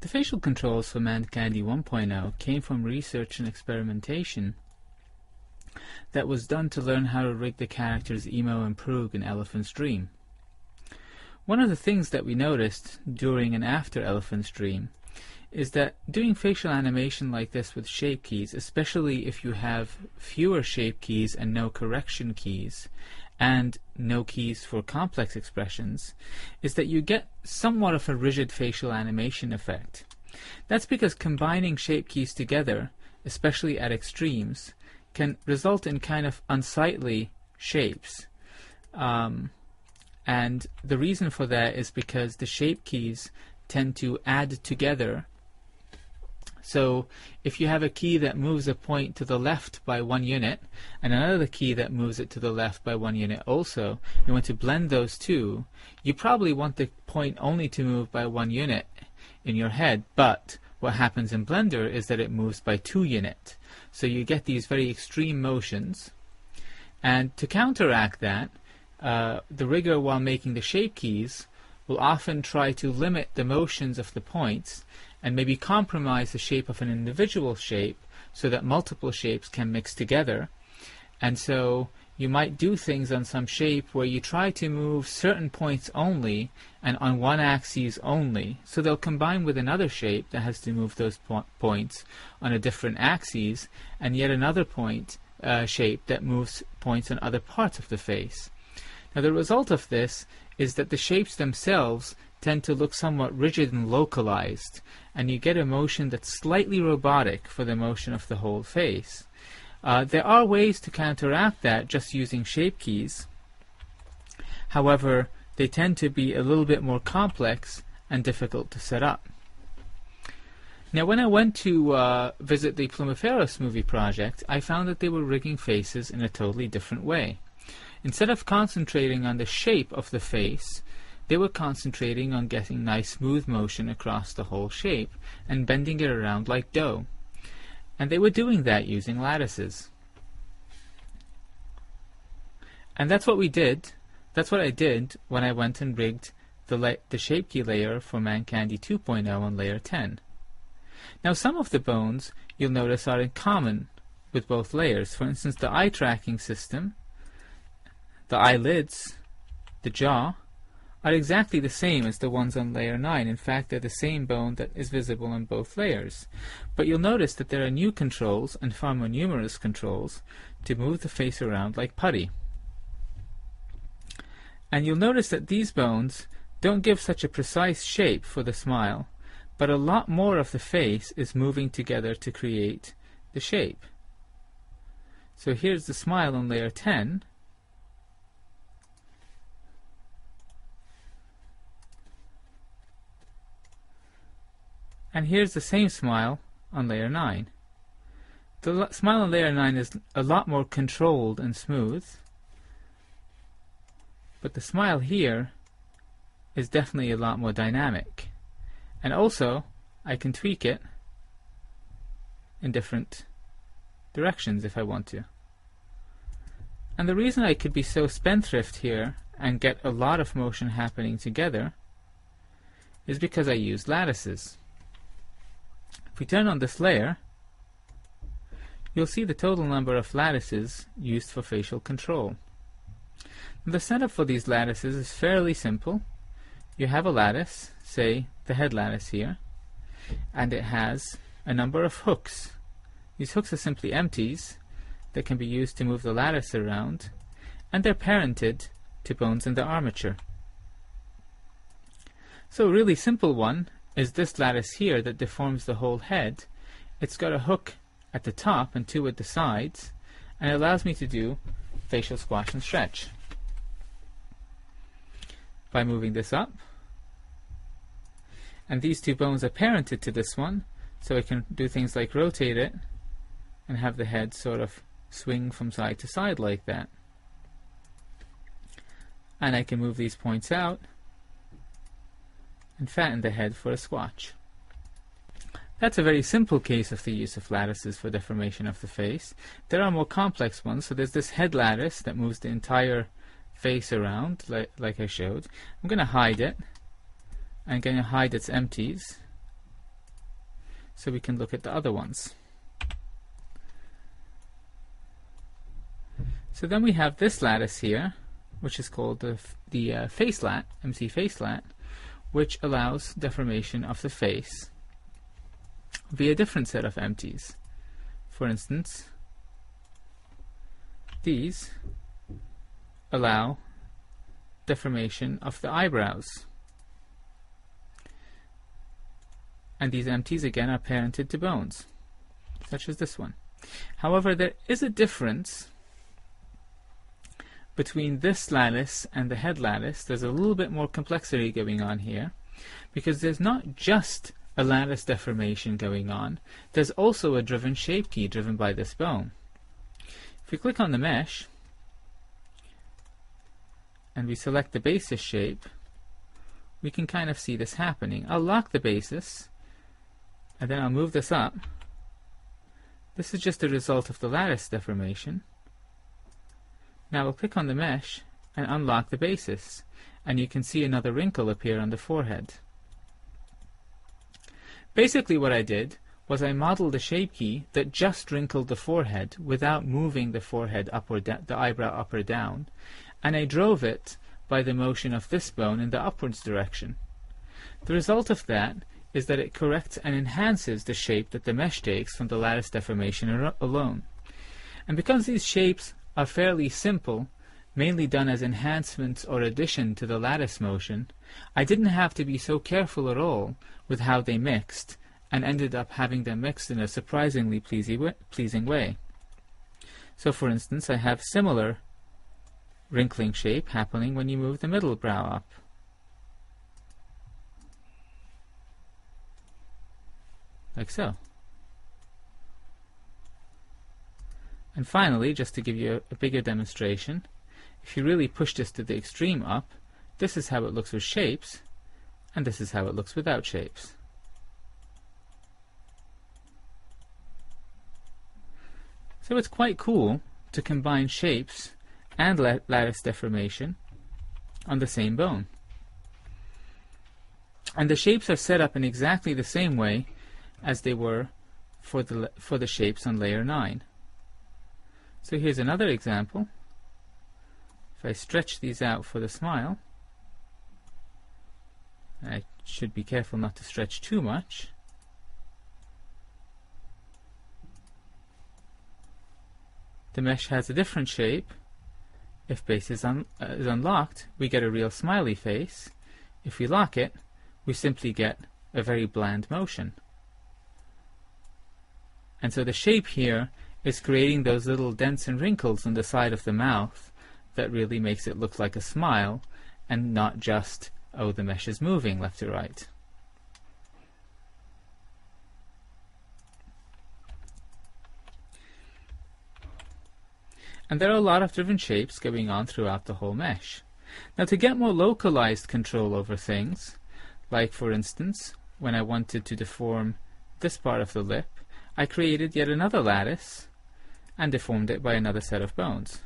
facial controls for Mancandy 1.0 came from research and experimentation that was done to learn how to rig the characters Emo and Proog in Elephant's Dream. One of the things that we noticed during and after Elephant's Dream is that doing facial animation like this with shape keys, especially if you have fewer shape keys and no correction keys, and no keys for complex expressions, is that you get somewhat of a rigid facial animation effect. That's because combining shape keys together, especially at extremes, can result in kind of unsightly shapes. And the reason for that is because the shape keys tend to add together. So if you have a key that moves a point to the left by 1 unit and another key that moves it to the left by 1 unit also, you want to blend those two, you probably want the point only to move by 1 unit in your head, but what happens in Blender is that it moves by 2 units. So you get these very extreme motions, and to counteract that, the rigger, while making the shape keys, will often try to limit the motions of the points and maybe compromise the shape of an individual shape so that multiple shapes can mix together. And so you might do things on some shape where you try to move certain points only and on one axis only. So they'll combine with another shape that has to move those points on a different axis, and yet another shape that moves points on other parts of the face. Now the result of this is that the shapes themselves tend to look somewhat rigid and localized, and you get a motion that's slightly robotic for the motion of the whole face. There are ways to counteract that just using shape keys. However, they tend to be a little bit more complex and difficult to set up. Now when I went to visit the Plumiferos movie project, I found that they were rigging faces in a totally different way. Instead of concentrating on the shape of the face, they were concentrating on getting nice smooth motion across the whole shape and bending it around like dough. And they were doing that using lattices. And that's what we did. That's what I did when I went and rigged the shape key layer for Mancandy 2.0 on layer 10. Now some of the bones you'll notice are in common with both layers. For instance, the eye tracking system, the eyelids, the jaw, are exactly the same as the ones on layer 9. In fact, they're the same bone that is visible on both layers. But you'll notice that there are new controls, and far more numerous controls, to move the face around like putty. And you'll notice that these bones don't give such a precise shape for the smile, but a lot more of the face is moving together to create the shape. So here's the smile on layer 10. And here's the same smile on layer 9. The smile on layer 9 is a lot more controlled and smooth, but the smile here is definitely a lot more dynamic. And also, I can tweak it in different directions if I want to. And the reason I could be so spendthrift here and get a lot of motion happening together is because I use lattices. If we turn on this layer, you'll see the total number of lattices used for facial control. The setup for these lattices is fairly simple. You have a lattice, say the head lattice here, and it has a number of hooks. These hooks are simply empties that can be used to move the lattice around, and they're parented to bones in the armature. So a really simple one is this lattice here that deforms the whole head. It's got a hook at the top and 2 at the sides, and it allows me to do facial squash and stretch by moving this up. And these 2 bones are parented to this one, so I can do things like rotate it and have the head sort of swing from side to side like that. And I can move these points out and fatten the head for a squatch. That's a very simple case of the use of lattices for deformation of the face. There are more complex ones. So there's this head lattice that moves the entire face around, like I showed. I'm going to hide it. I'm going to hide its empties. so we can look at the other ones. So then we have this lattice here, which is called the facelat, MC facelat, which allows deformation of the face via a different set of empties. For instance, these allow deformation of the eyebrows. And these empties again are parented to bones, such as this one. However, there is a difference between this lattice and the head lattice. There's a little bit more complexity going on here, because there's not just a lattice deformation going on, there's also a driven shape key driven by this bone. If we click on the mesh, and we select the basis shape, we can kind of see this happening. I'll lock the basis, and then I'll move this up. This is just a result of the lattice deformation. Now we'll click on the mesh and unlock the basis, and you can see another wrinkle appear on the forehead. Basically what I did was I modeled a shape key that just wrinkled the forehead without moving the forehead up or the eyebrow up or down, and I drove it by the motion of this bone in the upwards direction. The result of that is that it corrects and enhances the shape that the mesh takes from the lattice deformation alone. And because these shapes are fairly simple, mainly done as enhancements or addition to the lattice motion, I didn't have to be so careful at all with how they mixed, and ended up having them mixed in a surprisingly pleasing way. So for instance, I have similar wrinkling shape happening when you move the middle brow up. Like so. And finally, just to give you a bigger demonstration, if you really push this to the extreme up, this is how it looks with shapes, and this is how it looks without shapes. So it's quite cool to combine shapes and lattice deformation on the same bone. And the shapes are set up in exactly the same way as they were for the shapes on layer 9. So here's another example. If I stretch these out for the smile, I should be careful not to stretch too much. The mesh has a different shape. If base is unlocked, we get a real smiley face. If we lock it, we simply get a very bland motion. And so the shape here is creating those little dents and wrinkles on the side of the mouth that really makes it look like a smile, and not just, oh, the mesh is moving left to right. And there are a lot of different shapes going on throughout the whole mesh. Now, to get more localized control over things, like for instance, when I wanted to deform this part of the lip, I created yet another lattice and deformed it by another set of bones.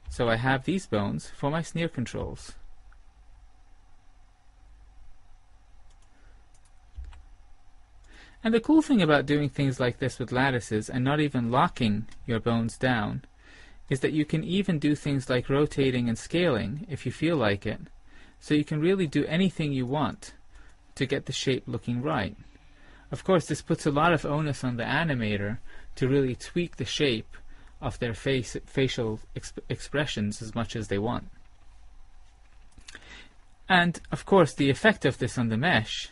So I have these bones for my sneer controls. And the cool thing about doing things like this with lattices and not even locking your bones down is that you can even do things like rotating and scaling if you feel like it. So you can really do anything you want to get the shape looking right. Of course, this puts a lot of onus on the animator to really tweak the shape of their facial expressions as much as they want. And of course, the effect of this on the mesh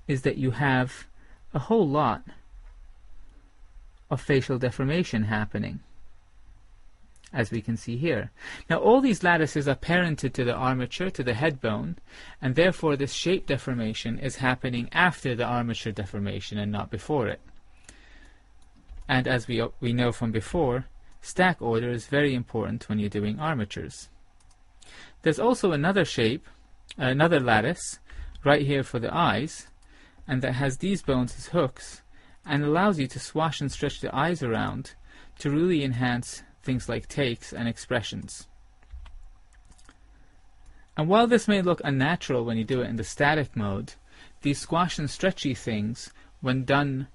is that you have a whole lot of facial deformation happening, as we can see here. Now, all these lattices are parented to the armature, to the head bone, and therefore this shape deformation is happening after the armature deformation and not before it. And as we know from before, stack order is very important when you're doing armatures. There's also another shape, another lattice, right here for the eyes, and that has these bones as hooks, and allows you to swash and stretch the eyes around to really enhance things like takes and expressions. And while this may look unnatural when you do it in the static mode, these squash and stretchy things, when done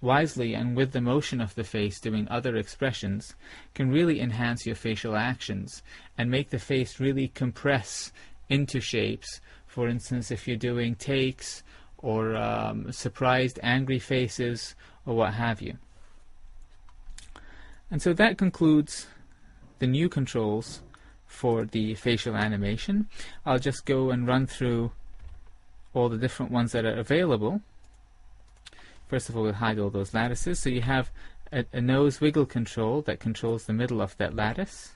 wisely and with the motion of the face doing other expressions, can really enhance your facial actions and make the face really compress into shapes. For instance, if you're doing takes or surprised angry faces or what have you. And so that concludes the new controls for the facial animation. I'll just go and run through all the different ones that are available. First of all, we'll hide all those lattices. So you have a nose wiggle control that controls the middle of that lattice.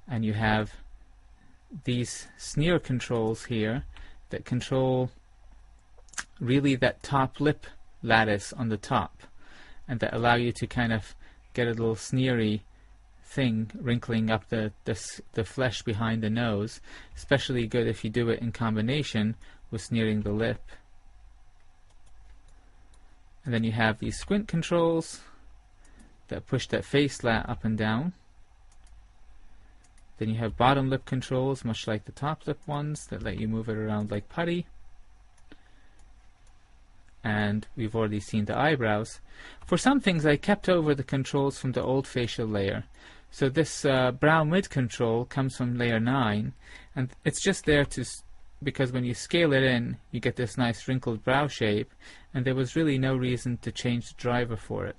And you have these sneer controls here that control really that top lip lattice on the top, and that allow you to kind of get a little sneery thing wrinkling up the flesh behind the nose. Especially good if you do it in combination with sneering the lip. And then you have these squint controls that push that face slat up and down. Then you have bottom lip controls, much like the top lip ones, that let you move it around like putty. And we've already seen the eyebrows. For some things I kept over the controls from the old facial layer. So this brow mid control comes from layer 9, and it's just there to because when you scale it in, you get this nice wrinkled brow shape, and there was really no reason to change the driver for it.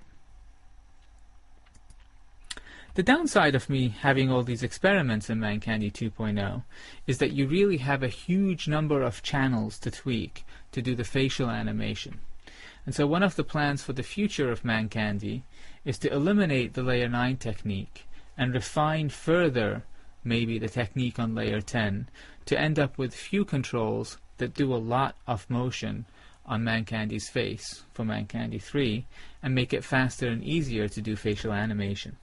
The downside of me having all these experiments in Mancandy 2.0 is that you really have a huge number of channels to tweak to do the facial animation. And so one of the plans for the future of Mancandy is to eliminate the layer 9 technique and refine further maybe the technique on layer 10 to end up with few controls that do a lot of motion on Mancandy's face for Mancandy 3 and make it faster and easier to do facial animation.